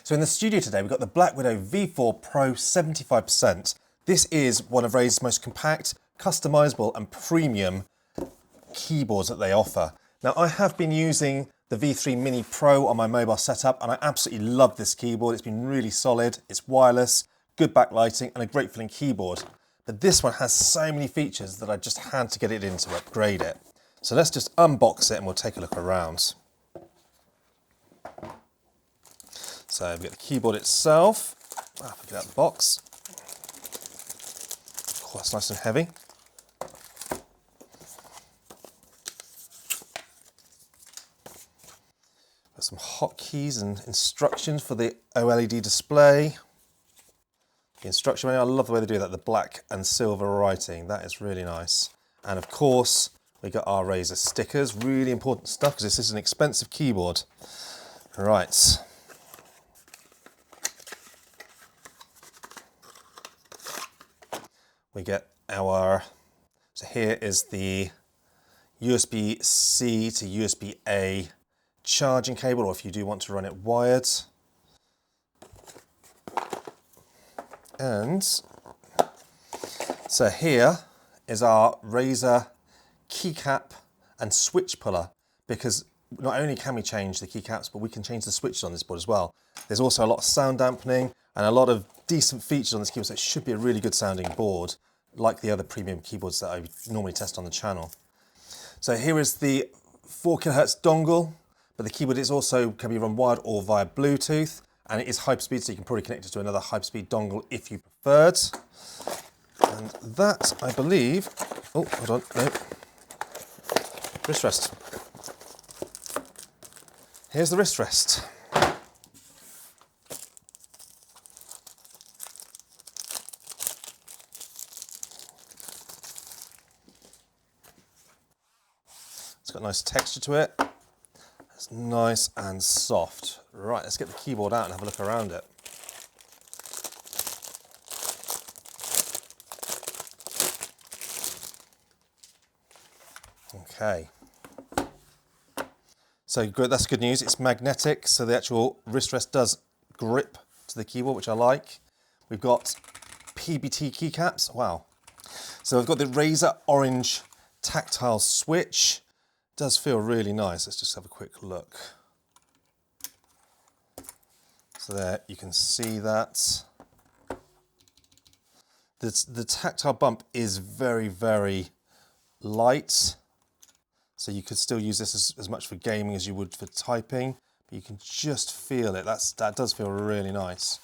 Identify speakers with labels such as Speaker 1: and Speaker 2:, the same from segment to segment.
Speaker 1: So in the studio today, we've got the Blackwidow V4 Pro 75%. This is one of Razer's most compact, customizable and premium keyboards that they offer. Now, I have been using the V3 Mini Pro on my mobile setup, and I absolutely love this keyboard. It's been really solid, it's wireless, good backlighting, and a great feeling keyboard. But this one has so many features that I just had to get it in to upgrade it. So let's just unbox it and we'll take a look around. So we've got the keyboard itself. I'll get it out of the box. Oh, that's nice and heavy. Got some hotkeys and instructions for the OLED display. The instruction manual, I love the way they do that, the black and silver writing. That is really nice. And of course, we got our Razer stickers. Really important stuff because this is an expensive keyboard. Right. We get our, so here is the USB-C to USB-A charging cable, or if you do want to run it wired. And so here is our Razer keycap and switch puller, because not only can we change the keycaps, but we can change the switches on this board as well. There's also a lot of sound dampening and a lot of decent features on this keyboard, so it should be a really good sounding board, like the other premium keyboards that I normally test on the channel. So here is the 4 kHz dongle, but the keyboard is also can be run wired or via Bluetooth, and it is hyperspeed, so you can probably connect it to another hyperspeed dongle if you preferred. And that, I believe, oh, hold on, no, wrist rest. Here's the wrist rest. It's got a nice texture to it. It's nice and soft. Right, let's get the keyboard out and have a look around it. Okay. So good, that's good news. It's magnetic, so the actual wrist rest does grip to the keyboard, which I like. We've got PBT keycaps. Wow. So I've got the Razer orange tactile switch. Does feel really nice. Let's just have a quick look. So there, you can see that. The tactile bump is very, very light. So you could still use this as much for gaming as you would for typing, but you can just feel it. That does feel really nice.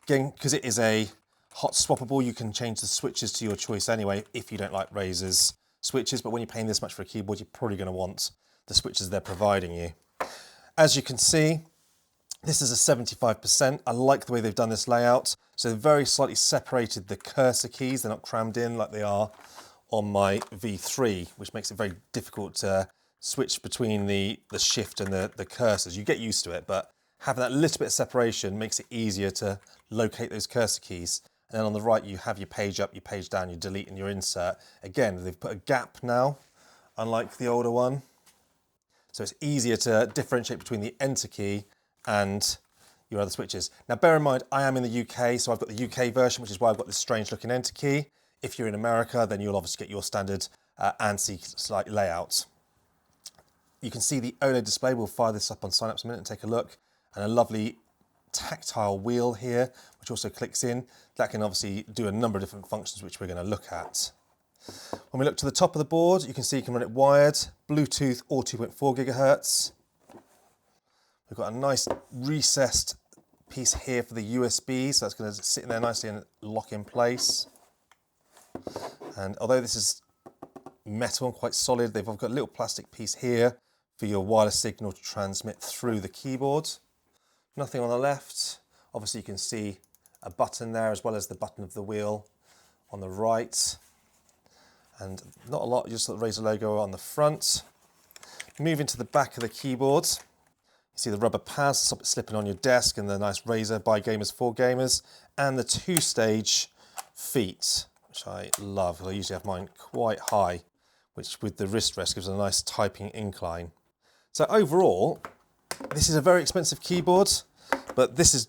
Speaker 1: Again, because it is a hot swappable, you can change the switches to your choice anyway if you don't like Razer's switches, but when you're paying this much for a keyboard, you're probably going to want the switches they're providing you. As you can see, this is a 75%. I like the way they've done this layout. So they've very slightly separated the cursor keys. They're not crammed in like they are on my V3, which makes it very difficult to switch between the shift and the cursors. You get used to it, but having that little bit of separation makes it easier to locate those cursor keys. And then on the right, you have your page up, your page down, your delete and your insert. Again, they've put a gap now, unlike the older one. So it's easier to differentiate between the enter key and your other switches. Now, bear in mind, I am in the UK, so I've got the UK version, which is why I've got this strange looking enter key. If you're in America, then you'll obviously get your standard ANSI layout. You can see the OLED display. We'll fire this up on Synapse a minute and take a look. And a lovely tactile wheel here, which also clicks in. That can obviously do a number of different functions, which we're going to look at. When we look to the top of the board, you can see you can run it wired, Bluetooth or 2.4 gigahertz. We've got a nice recessed piece here for the USB, so that's going to sit in there nicely and lock in place. And although this is metal and quite solid, they've got a little plastic piece here for your wireless signal to transmit through the keyboard. Nothing on the left. Obviously you can see a button there as well as the button of the wheel on the right. And not a lot, just the Razer logo on the front. Moving to the back of the keyboard, you see the rubber pads, stop it slipping on your desk, and the nice Razer by gamers for gamers, and the 2-stage feet, which I love. I usually have mine quite high, which with the wrist rest gives a nice typing incline. So overall, this is a very expensive keyboard, but this is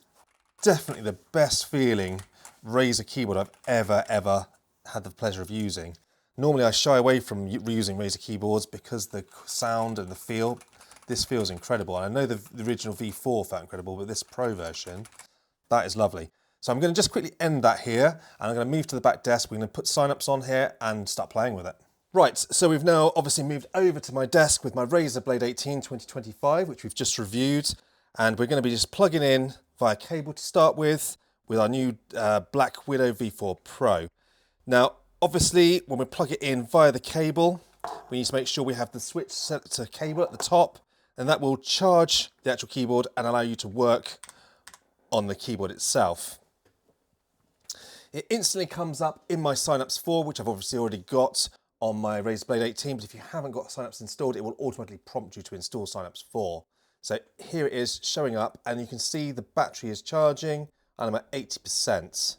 Speaker 1: definitely the best feeling Razer keyboard I've ever had the pleasure of using. Normally I shy away from reusing Razer keyboards because the sound and the feel, this feels incredible. And I know the original V4 felt incredible, but this Pro version, that is lovely. So I'm going to just quickly end that here, and I'm going to move to the back desk. We're going to put signups on here and start playing with it. Right, so we've now obviously moved over to my desk with my Razer Blade 18 2025, which we've just reviewed, and we're going to be just plugging in via cable to start with our new Blackwidow V4 Pro. Now, obviously, when we plug it in via the cable, we need to make sure we have the switch set to cable at the top, and that will charge the actual keyboard and allow you to work on the keyboard itself. It instantly comes up in my signups for, which I've obviously already got on my Razer Blade 18, but if you haven't got signups installed, it will automatically prompt you to install signups for. So here it is showing up, and you can see the battery is charging, and I'm at 80%.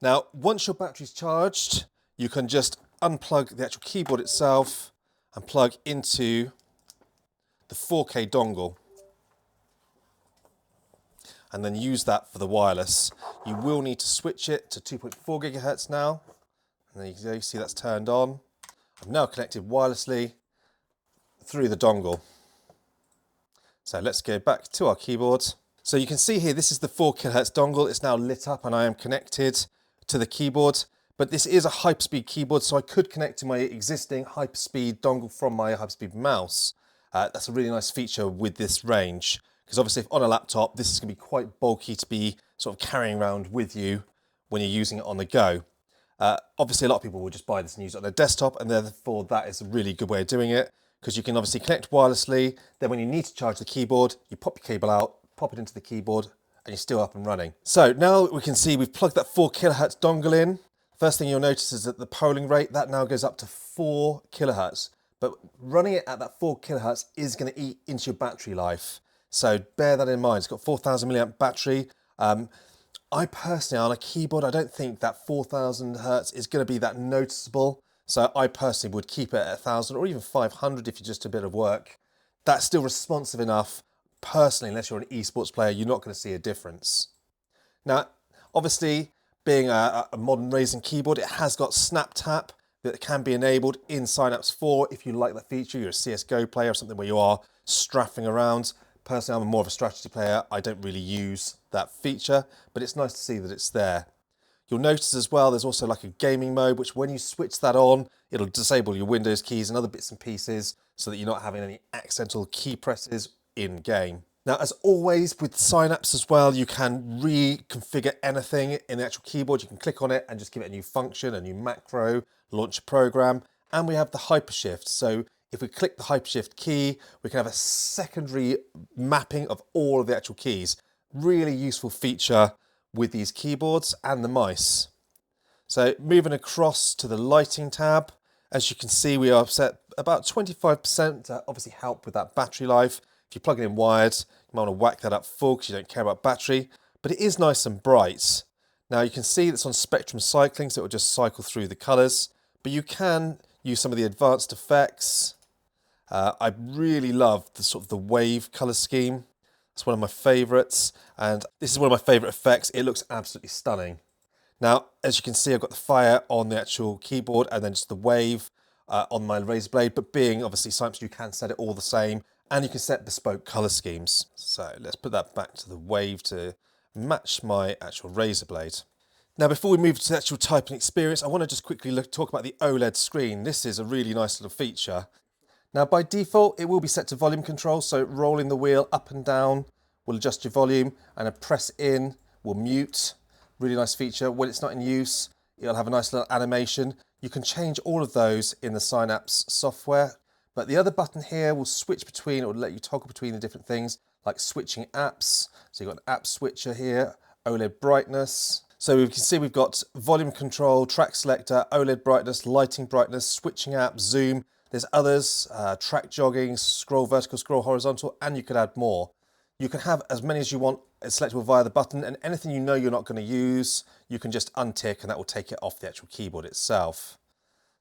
Speaker 1: Now, once your battery's charged, you can just unplug the actual keyboard itself and plug into the 4K dongle, and then use that for the wireless. You will need to switch it to 2.4 gigahertz now. And there you go, you see that's turned on. I'm now connected wirelessly through the dongle. So let's go back to our keyboard. So you can see here, this is the 4 kilohertz dongle. It's now lit up and I am connected to the keyboard. But this is a hyperspeed keyboard, so I could connect to my existing hyperspeed dongle from my hyperspeed mouse. That's a really nice feature with this range, because obviously if on a laptop, this is going to be quite bulky to be sort of carrying around with you when you're using it on the go. Obviously a lot of people will just buy this and use it on their desktop, and therefore that is a really good way of doing it, because you can obviously connect wirelessly. Then when you need to charge the keyboard, you pop your cable out, pop it into the keyboard, and you're still up and running. So now we can see we've plugged that 4 kilohertz dongle in. First thing you'll notice is that the polling rate, that now goes up to 4 kilohertz. But running it at that 4 kilohertz is going to eat into your battery life. So bear that in mind. It's got 4,000 milliamp battery. I personally, on a keyboard, I don't think that 4,000 hertz is going to be that noticeable. So I personally would keep it at 1,000 or even 500 if you're just a bit of work. That's still responsive enough. Personally, unless you're an esports player, you're not going to see a difference. Now, obviously, being a modern Razer keyboard, it has got snap tap that can be enabled in signups for if you like that feature. You're a CSGO player or something where you are strafing around. Personally, I'm more of a strategy player. I don't really use that feature, but it's nice to see that it's there. You'll notice as well, there's also like a gaming mode, which when you switch that on, it'll disable your Windows keys and other bits and pieces so that you're not having any accidental key presses in game. Now, as always with signups as well, you can reconfigure anything in the actual keyboard. You can click on it and just give it a new function, a new macro, launch a program, and we have the hypershift. So if we click the hypershift key, we can have a secondary mapping of all of the actual keys. Really useful feature with these keyboards and the mice. So moving across to the lighting tab, as you can see, we are set about 25% to obviously help with that battery life. If you plug it in wired, you might want to whack that up full because you don't care about battery, but it is nice and bright. Now you can see it's on spectrum cycling, so it will just cycle through the colors, but you can use some of the advanced effects. I really love the sort of the wave color scheme. It's one of my favorites, and this is one of my favorite effects. It looks absolutely stunning. Now, as you can see, I've got the fire on the actual keyboard and then just the wave on my Razer Blade, but being obviously Cypress, you can set it all the same, and you can set bespoke color schemes. So let's put that back to the wave to match my actual Razer Blade. Now, before we move to the actual typing experience, I want to just quickly talk about the OLED screen. This is a really nice little feature. Now, by default, it will be set to volume control, so rolling the wheel up and down will adjust your volume, and a press in will mute. Really nice feature. When it's not in use, it'll have a nice little animation. You can change all of those in the Synapse software, but the other button here will switch between, or let you toggle between the different things, like switching apps. So you've got an app switcher here, OLED brightness. So we can see we've got volume control, track selector, OLED brightness, lighting brightness, switching app, zoom. There's others, track jogging, scroll vertical, scroll horizontal, and you could add more. You can have as many as you want selectable via the button, and anything you know you're not going to use, you can just untick and that will take it off the actual keyboard itself.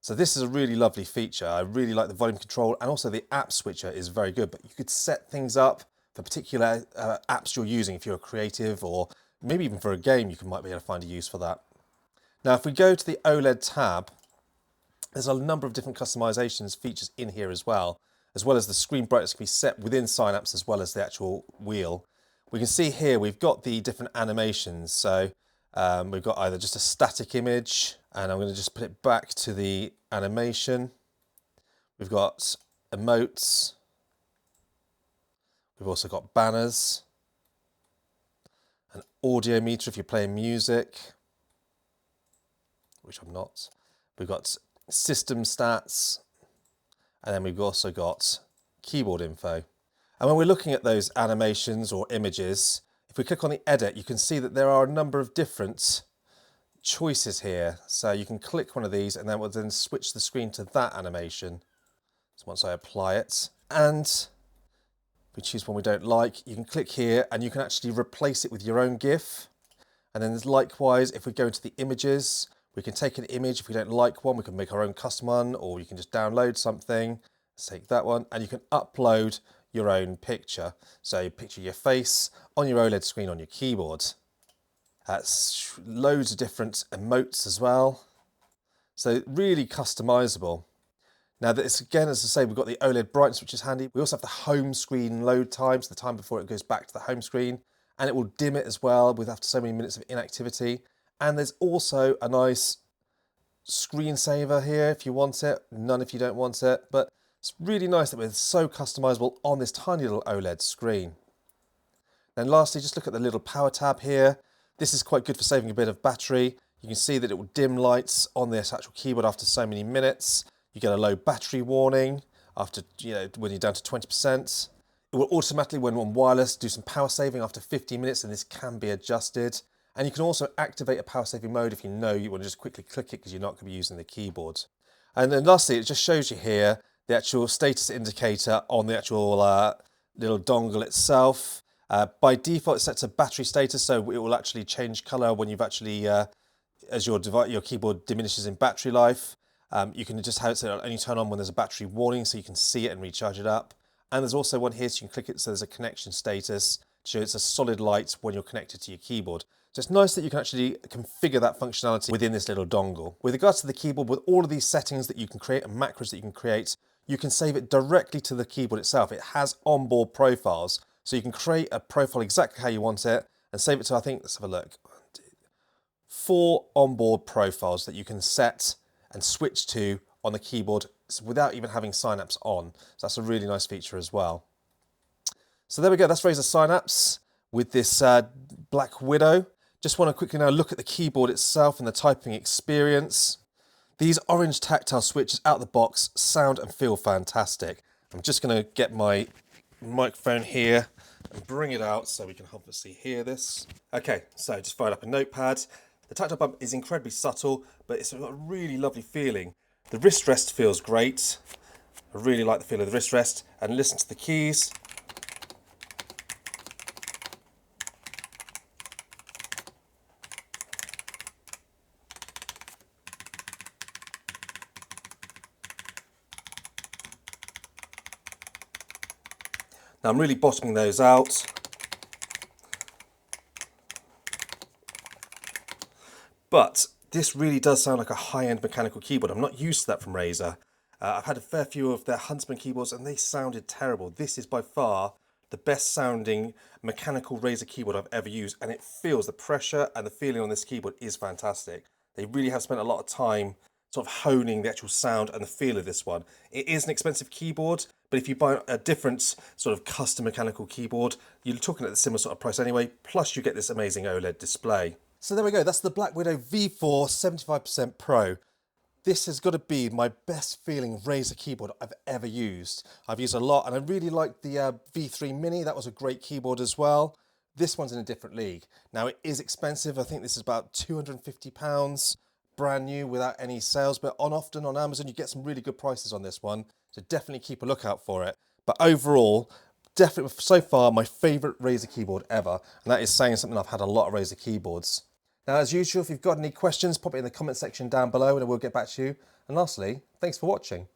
Speaker 1: So this is a really lovely feature. I really like the volume control, and also the app switcher is very good, but you could set things up the particular apps you're using. If you're a creative, or maybe even for a game, you might be able to find a use for that. Now, if we go to the OLED tab, there's a number of different customizations features in here as well as the screen brightness can be set within Synapse as well as the actual wheel. We can see here we've got the different animations. So we've got either just a static image, and I'm going to just put it back to the animation. We've got emotes. We've also got banners, an audio meter if you're playing music, which I'm not. We've got system stats, and then we've also got keyboard info. And when we're looking at those animations or images, if we click on the edit, you can see that there are a number of different choices here. So you can click one of these and then we'll then switch the screen to that animation. So once I apply it, and we choose one we don't like, you can click here and you can actually replace it with your own GIF. And then likewise, if we go into the images, we can take an image. If we don't like one, we can make our own custom one, or you can just download something. Let's take that one, and you can upload your own picture. So you picture your face on your OLED screen on your keyboard. That's loads of different emotes as well. So really customizable. Now this, again, as I say, we've got the OLED brightness, which is handy. We also have the home screen load time, so the time before it goes back to the home screen, and it will dim it as well with after so many minutes of inactivity. And there's also a nice screensaver here if you want it, none if you don't want it, but it's really nice that it's so customizable on this tiny little OLED screen. Then lastly, just look at the little power tab here. This is quite good for saving a bit of battery. You can see that it will dim lights on this actual keyboard after so many minutes. You get a low battery warning after, when you're down to 20%. It will automatically, when on wireless, do some power saving after 15 minutes, and this can be adjusted. And you can also activate a power saving mode if you know you want to just quickly click it because you're not going to be using the keyboard. And then lastly, it just shows you here the actual status indicator on the actual little dongle itself. By default, it's set to battery status, so it will actually change color when you've actually, as your keyboard diminishes in battery life. You can just have it so it'll only turn on when there's a battery warning, so you can see it and recharge it up. And there's also one here, so you can click it so there's a connection status to show it's a solid light when you're connected to your keyboard. So it's nice that you can actually configure that functionality within this little dongle. With regards to the keyboard, with all of these settings that you can create and macros that you can create, you can save it directly to the keyboard itself. It has onboard profiles, so you can create a profile exactly how you want it and save it to, I think, let's have a look, 4 onboard profiles that you can set and switch to on the keyboard without even having Synapse on. So that's a really nice feature as well. So there we go, that's Razer Synapse with this Blackwidow. Just want to quickly now look at the keyboard itself and the typing experience. These orange tactile switches out the box sound and feel fantastic. I'm just going to get my microphone here and bring it out so we can obviously hear this. Okay, so just fired up a notepad. The tactile bump is incredibly subtle, but it's got a really lovely feeling. The wrist rest feels great. I really like the feel of the wrist rest. And listen to the keys. Now I'm really bottoming those out. But this really does sound like a high-end mechanical keyboard. I'm not used to that from Razer. I've had a fair few of their Huntsman keyboards and they sounded terrible. This is by far the best sounding mechanical Razer keyboard I've ever used, and it feels, the pressure and the feeling on this keyboard is fantastic. They really have spent a lot of time sort of honing the actual sound and the feel of this one. It is an expensive keyboard, but if you buy a different sort of custom mechanical keyboard, you're talking at the similar sort of price anyway, plus you get this amazing OLED display. So there we go, that's the Blackwidow V4 75% Pro. This has got to be my best feeling Razer keyboard I've ever used. I've used a lot, and I really like the V3 Mini. That was a great keyboard as well. This one's in a different league. Now it is expensive. I think this is about £250, brand new without any sales, but often on Amazon you get some really good prices on this one. So definitely keep a lookout for it. But overall, definitely so far my favorite Razer keyboard ever. And that is saying something. I've had a lot of Razer keyboards. Now, as usual, if you've got any questions, pop it in the comment section down below and I will get back to you. And lastly, thanks for watching.